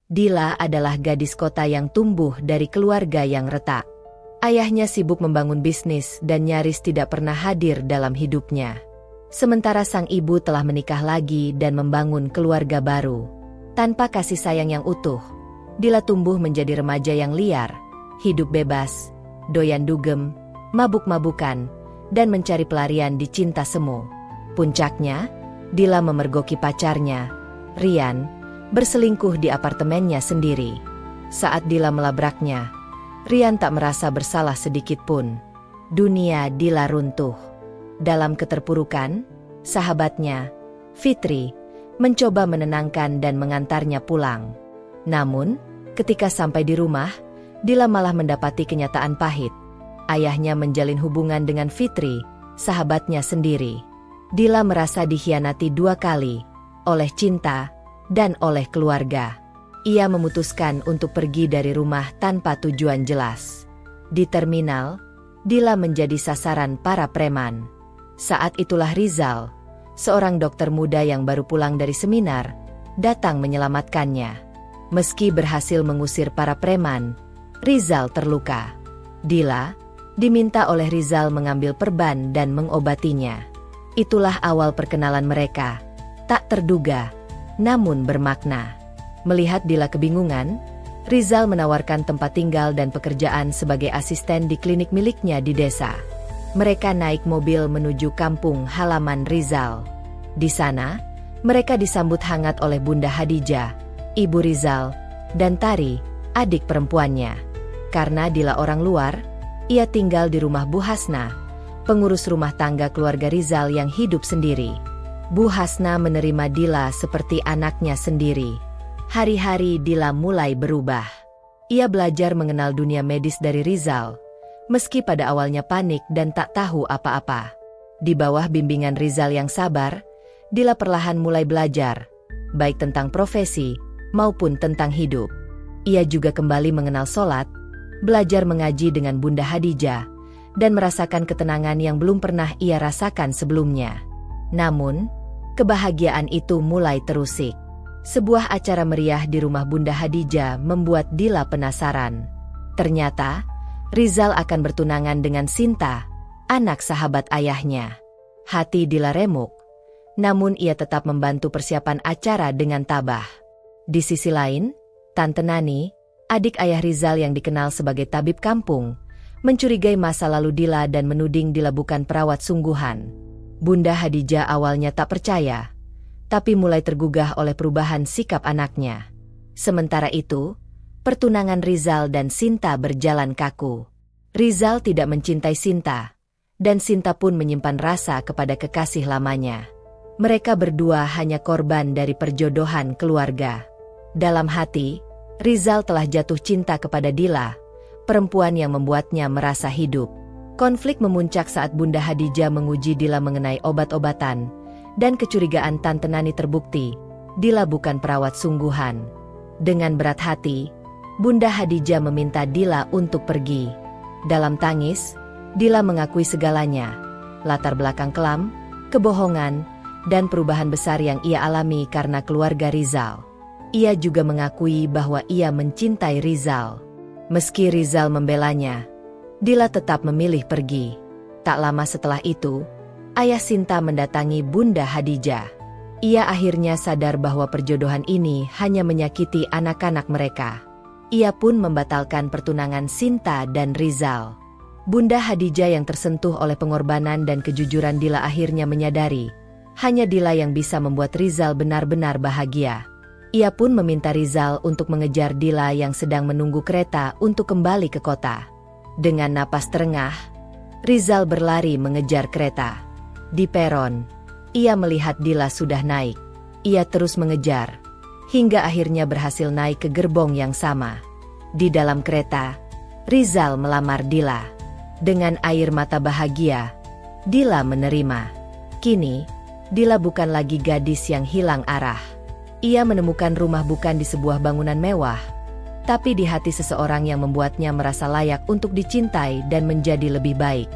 Dila adalah gadis kota yang tumbuh dari keluarga yang retak. Ayahnya sibuk membangun bisnis dan nyaris tidak pernah hadir dalam hidupnya. Sementara sang ibu telah menikah lagi dan membangun keluarga baru. Tanpa kasih sayang yang utuh, Dila tumbuh menjadi remaja yang liar, hidup bebas, doyan dugem, mabuk-mabukan, dan mencari pelarian di cinta semu. Puncaknya, Dila memergoki pacarnya, Rian, berselingkuh di apartemennya sendiri. Saat Dila melabraknya, Rian tak merasa bersalah sedikit pun. Dunia Dila runtuh. Dalam keterpurukan, sahabatnya, Fitri, mencoba menenangkan dan mengantarnya pulang. Namun, ketika sampai di rumah, Dila malah mendapati kenyataan pahit. Ayahnya menjalin hubungan dengan Fitri, sahabatnya sendiri. Dila merasa dikhianati 2 kali, oleh cinta dan oleh keluarga. Ia memutuskan untuk pergi dari rumah tanpa tujuan jelas. Di terminal, Dila menjadi sasaran para preman. Saat itulah Rizal, seorang dokter muda yang baru pulang dari seminar, datang menyelamatkannya. Meski berhasil mengusir para preman, Rizal terluka. Dila diminta oleh Rizal mengambil perban dan mengobatinya. Itulah awal perkenalan mereka. Tak terduga, namun bermakna. Melihat Dila kebingungan, Rizal menawarkan tempat tinggal dan pekerjaan sebagai asisten di klinik miliknya di desa. Mereka naik mobil menuju kampung halaman Rizal. Di sana, mereka disambut hangat oleh Bunda Hadijah, ibu Rizal, dan Tari, adik perempuannya. Karena Dila orang luar, ia tinggal di rumah Bu Hasna, pengurus rumah tangga keluarga Rizal yang hidup sendiri. Bu Hasna menerima Dila seperti anaknya sendiri. Hari-hari Dila mulai berubah. Ia belajar mengenal dunia medis dari Rizal, meski pada awalnya panik dan tak tahu apa-apa. Di bawah bimbingan Rizal yang sabar, Dila perlahan mulai belajar, baik tentang profesi maupun tentang hidup. Ia juga kembali mengenal sholat, belajar mengaji dengan Bunda Hadijah, dan merasakan ketenangan yang belum pernah ia rasakan sebelumnya. Namun, kebahagiaan itu mulai terusik. Sebuah acara meriah di rumah Bunda Hadijah membuat Dila penasaran. Ternyata, Rizal akan bertunangan dengan Sinta, anak sahabat ayahnya. Hati Dila remuk, namun ia tetap membantu persiapan acara dengan tabah. Di sisi lain, Tante Nani, adik ayah Rizal yang dikenal sebagai tabib kampung, mencurigai masa lalu Dila dan menuding Dila bukan perawat sungguhan. Bunda Hadijah awalnya tak percaya, tapi mulai tergugah oleh perubahan sikap anaknya. Sementara itu, pertunangan Rizal dan Sinta berjalan kaku. Rizal tidak mencintai Sinta, dan Sinta pun menyimpan rasa kepada kekasih lamanya. Mereka berdua hanya korban dari perjodohan keluarga. Dalam hati, Rizal telah jatuh cinta kepada Dila, perempuan yang membuatnya merasa hidup. Konflik memuncak saat Bunda Hadijah menguji Dila mengenai obat-obatan, dan kecurigaan Tante Nani terbukti, Dila bukan perawat sungguhan. Dengan berat hati, Bunda Hadijah meminta Dila untuk pergi. Dalam tangis, Dila mengakui segalanya, latar belakang kelam, kebohongan, dan perubahan besar yang ia alami karena keluarga Rizal. Ia juga mengakui bahwa ia mencintai Rizal. Meski Rizal membelanya, Dila tetap memilih pergi. Tak lama setelah itu, ayah Sinta mendatangi Bunda Hadijah. Ia akhirnya sadar bahwa perjodohan ini hanya menyakiti anak-anak mereka. Ia pun membatalkan pertunangan Sinta dan Rizal. Bunda Hadijah yang tersentuh oleh pengorbanan dan kejujuran Dila akhirnya menyadari, hanya Dila yang bisa membuat Rizal benar-benar bahagia. Ia pun meminta Rizal untuk mengejar Dila yang sedang menunggu kereta untuk kembali ke kota. Dengan napas terengah, Rizal berlari mengejar kereta. Di peron, ia melihat Dila sudah naik. Ia terus mengejar, hingga akhirnya berhasil naik ke gerbong yang sama. Di dalam kereta, Rizal melamar Dila. Dengan air mata bahagia, Dila menerima. Kini, Dila bukan lagi gadis yang hilang arah. Ia menemukan rumah bukan di sebuah bangunan mewah, tapi di hati seseorang yang membuatnya merasa layak untuk dicintai dan menjadi lebih baik.